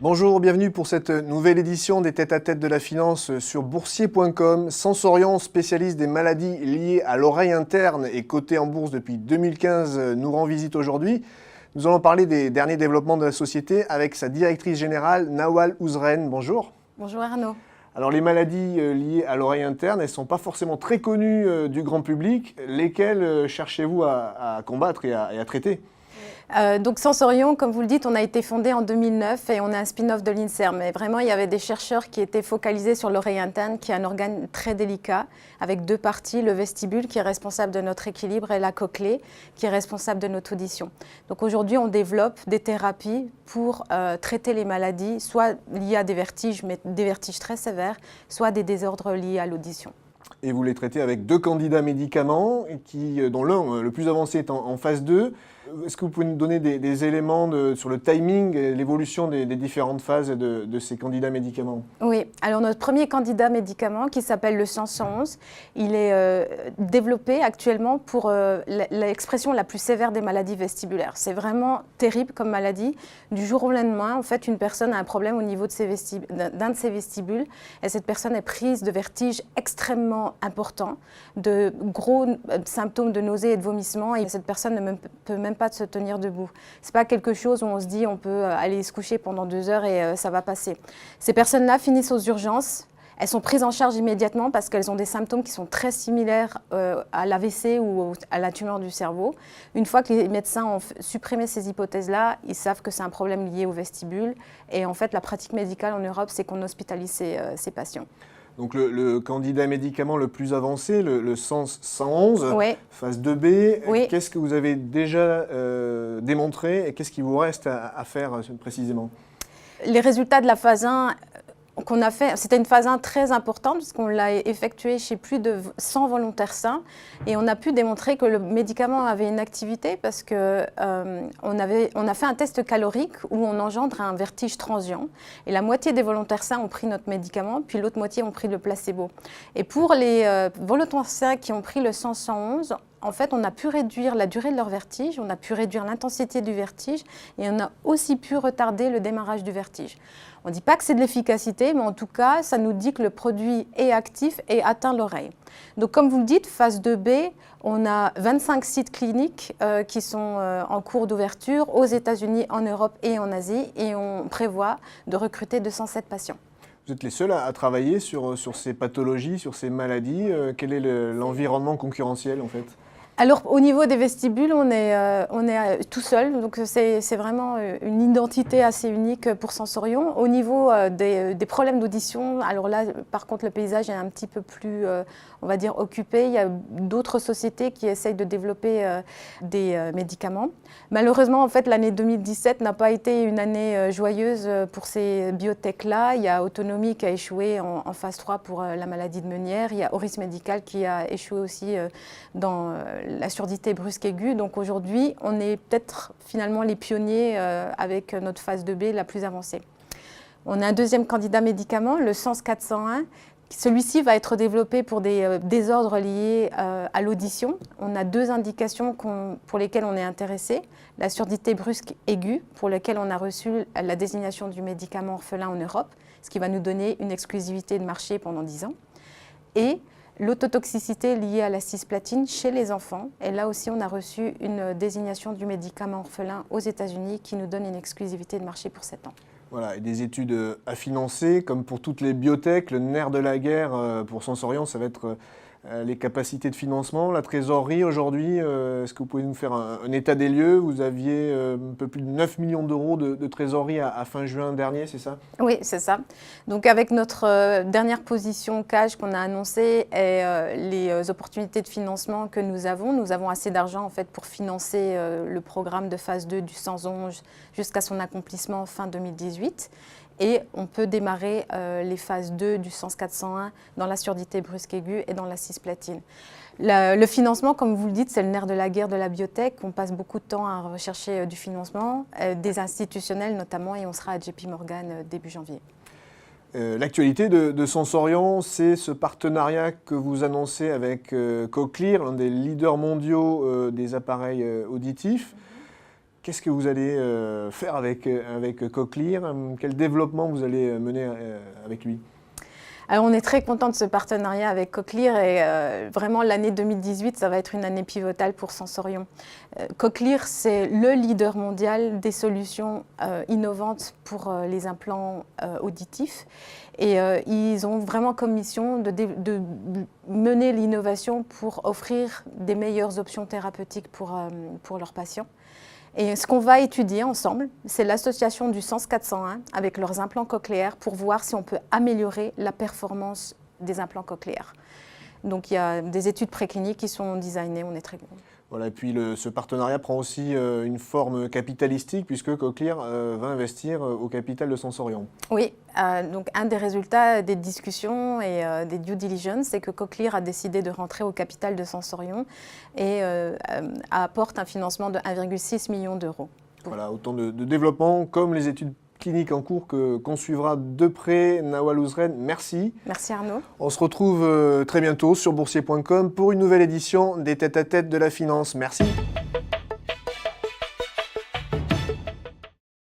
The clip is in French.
Bonjour, bienvenue pour cette nouvelle édition des Tête-à-Tête de la finance sur boursier.com. Sensorion, spécialiste des maladies liées à l'oreille interne et coté en bourse depuis 2015, nous rend visite aujourd'hui. Nous allons parler des derniers développements de la société avec sa directrice générale, Nawal Ouzren. Bonjour. Bonjour Arnaud. Alors les maladies liées à l'oreille interne, elles ne sont pas forcément très connues du grand public. Lesquelles cherchez-vous à combattre et à traiter ? Donc Sensorion, comme vous le dites, on a été fondé en 2009 et on est un spin-off de l'INSERM. Mais vraiment, il y avait des chercheurs qui étaient focalisés sur l'oreille interne, qui est un organe très délicat, avec deux parties, le vestibule qui est responsable de notre équilibre et la cochlée qui est responsable de notre audition. Donc aujourd'hui, on développe des thérapies pour traiter les maladies, soit liées à des vertiges, mais des vertiges très sévères, soit des désordres liés à l'audition. Et vous les traitez avec deux candidats médicaments, dont l'un, le plus avancé, est en phase 2. Est-ce que vous pouvez nous donner des éléments sur le timing et l'évolution des différentes phases de ces candidats médicaments ? Oui, alors notre premier candidat médicament qui s'appelle le 111, il est développé actuellement pour l'expression la plus sévère des maladies vestibulaires. C'est vraiment terrible comme maladie. Du jour au lendemain, en fait, une personne a un problème au niveau de d'un de ses vestibules et cette personne est prise de vertiges extrêmement importants, de gros symptômes de nausées et de vomissements et cette personne ne peut même pas de se tenir debout. C'est pas quelque chose où on se dit on peut aller se coucher pendant 2 heures et ça va passer. Ces personnes-là finissent aux urgences. Elles sont prises en charge immédiatement parce qu'elles ont des symptômes qui sont très similaires à l'AVC ou à la tumeur du cerveau. Une fois que les médecins ont supprimé ces hypothèses-là, ils savent que c'est un problème lié au vestibule. Et en fait, la pratique médicale en Europe, c'est qu'on hospitalise ces patients. Donc le candidat médicament le plus avancé, le 111, oui. phase 2B, oui. Qu'est-ce que vous avez déjà démontré et qu'est-ce qu'il vous reste à faire précisément ? Les résultats de la phase 1 qu'on a fait, c'était une phase 1 très importante puisqu'on l'a effectuée chez plus de 100 volontaires sains et on a pu démontrer que le médicament avait une activité parce que on a fait un test calorique où on engendre un vertige transient et la moitié des volontaires sains ont pris notre médicament puis l'autre moitié ont pris le placebo. Et pour les volontaires sains qui ont pris le 111, en fait, on a pu réduire la durée de leur vertige, on a pu réduire l'intensité du vertige et on a aussi pu retarder le démarrage du vertige. On ne dit pas que c'est de l'efficacité, mais en tout cas, ça nous dit que le produit est actif et atteint l'oreille. Donc, comme vous le dites, phase 2B, on a 25 sites cliniques qui sont en cours d'ouverture aux États-Unis, en Europe et en Asie, et on prévoit de recruter 207 patients. Vous êtes les seuls à travailler sur ces pathologies, sur ces maladies. Quel est l'environnement concurrentiel en fait ? Alors, au niveau des vestibules, on est tout seul, donc c'est vraiment une identité assez unique pour Sensorion. Au niveau des problèmes d'audition, alors là, par contre, le paysage est un petit peu plus, on va dire, occupé. Il y a d'autres sociétés qui essayent de développer des médicaments. Malheureusement, en fait, l'année 2017 n'a pas été une année joyeuse pour ces biotech-là. Il y a Autonomie qui a échoué en phase 3 pour la maladie de Meunière. Il y a Auris Medical qui a échoué aussi dans la surdité brusque aiguë. Donc aujourd'hui, on est peut-être finalement les pionniers avec notre phase 2B la plus avancée. On a un deuxième candidat médicament, le SENS 401. Celui-ci va être développé pour des désordres liés à l'audition. On a 2 indications pour lesquelles on est intéressé. La surdité brusque aiguë, pour laquelle on a reçu la désignation du médicament orphelin en Europe, ce qui va nous donner une exclusivité de marché pendant 10 ans. Et l'autotoxicité liée à la cisplatine chez les enfants. Et là aussi, on a reçu une désignation du médicament orphelin aux États-Unis qui nous donne une exclusivité de marché pour 7 ans. Voilà, et des études à financer, comme pour toutes les biotech, le nerf de la guerre pour Sensorion, ça va être les capacités de financement, la trésorerie aujourd'hui. Est-ce que vous pouvez nous faire un état des lieux ? Vous aviez un peu plus de 9 millions d'euros de trésorerie à fin juin dernier, c'est ça ? Oui, c'est ça. Donc avec notre dernière position cash qu'on a annoncée et les opportunités de financement que nous avons assez d'argent en fait pour financer le programme de phase 2 du 111 jusqu'à son accomplissement fin 2018. Et on peut démarrer les phases 2 du SENS 401 dans la surdité brusque aiguë et dans la cisplatine. Le financement, comme vous le dites, c'est le nerf de la guerre de la biotech. On passe beaucoup de temps à rechercher du financement, des institutionnels notamment, et on sera à JP Morgan début janvier. L'actualité de Sensorion, c'est ce partenariat que vous annoncez avec Cochlear, l'un des leaders mondiaux des appareils auditifs. Qu'est-ce que vous allez faire avec Cochlear? Quel développement vous allez mener avec lui? Alors on est très content de ce partenariat avec Cochlear et vraiment l'année 2018, ça va être une année pivotale pour Sensorion. Cochlear, c'est le leader mondial des solutions innovantes pour les implants auditifs. Et ils ont vraiment comme mission de mener l'innovation pour offrir des meilleures options thérapeutiques pour leurs patients. Et ce qu'on va étudier ensemble, c'est l'association du Sens 401 avec leurs implants cochléaires pour voir si on peut améliorer la performance des implants cochléaires. Donc il y a des études précliniques qui sont designées, on est très contents. Voilà, et puis ce partenariat prend aussi une forme capitalistique puisque Cochlear va investir au capital de Sensorion. Oui, donc un des résultats des discussions et des due diligence, c'est que Cochlear a décidé de rentrer au capital de Sensorion et apporte un financement de 1,6 million d'euros. Voilà, autant de développement comme les études cliniques en cours qu'on suivra de près. Nawal Ouzren, merci. Merci Arnaud. On se retrouve très bientôt sur boursier.com pour une nouvelle édition des Tête à Tête de la finance. Merci.